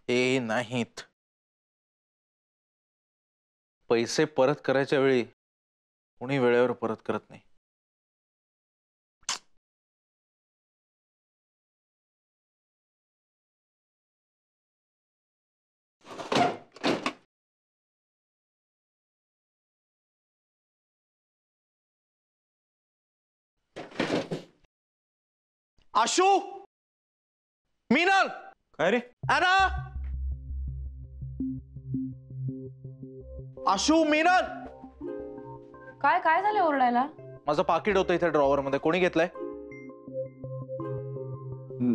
हे नाहीत. पैसे परत करायच्या वेळी कोणी वेळेवर परत करत नाही. आशू, मीनल, काय रे? अना, आशू, मीनल. काय काय झालं ओरडायला? माझं पाकिट होतं इथे ड्रॉवर मध्ये, कोणी घेतलंय?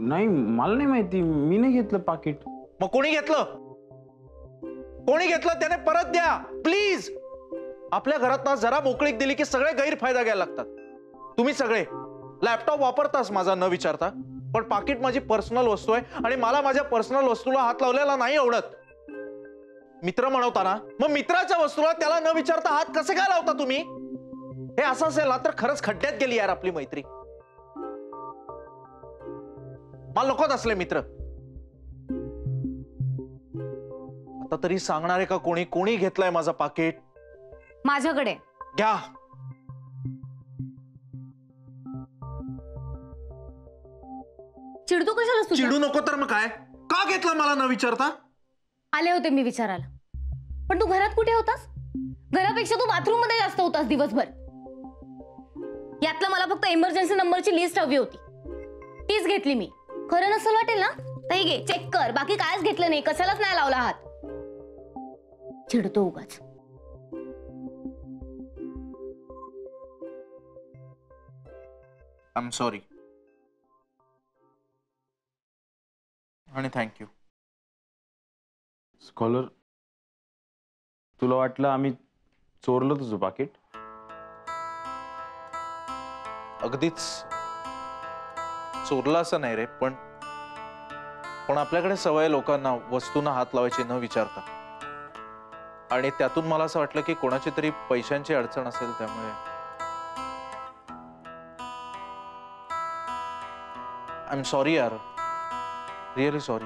नाही, मला नाही माहिती, मी नाही घेतलं पाकिट. मग कोणी घेतलं? कोणी घेतलं त्याने परत द्या प्लीज. आपल्या घरात ना जरा मोकळीक दिली की सगळे गैरफायदा घ्यायला लागतात. तुम्ही सगळे लॅपटॉप वापरतास माझा न विचारता, पण पाकिट माझी पर्सनल वस्तू आहे आणि मला माझ्या पर्सनल वस्तूला हात लावलेला नाही आवडत. मित्र म्हणवता ना, मग मित्राच्या वस्तूला त्याला न विचारता हात कसे काय लावता तुम्ही? हे असं असेल ना तर खरंच खड्ड्यात गेली यार आपली मैत्री. मला नकोच असले मित्र. आता तरी सांगणार आहे का कोणी कोणी घेतलंय माझं पाकिट? माझ्याकडे घ्या. चिडतो कशाला तू? चिडू नको तर मग काय? का घेतलं मला न विचारता? आले होते मी विचारायला, पण तू घरात कुठे होतास? घरापेक्षा तू बाथरूम मध्ये जास्त होतास दिवसभर. यातलं मला फक्त इमर्जन्सी नंबरची लिस्ट हवी होती, तीच घेतली मी. खरं नसेल वाटेल ना तर घे, चेक कर. बाकी कायच घेतलं नाही, कशालाच नाही लावला हात. चिडतो उगाच. आय एम सॉरी आणि थँक्यू. स्कॉलर, तुला वाटलं आम्ही चोरलं तुझं पाकिट? अगदीच चोरला असं नाही रे, पण आपल्याकडे सवय लोकांना वस्तूंना हात लावायची न विचारता. आणि त्यातून मला असं वाटलं की कोणाची तरी पैशांची अडचण असेल, त्यामुळे आय एम सॉरी यार, रिअली सॉरी.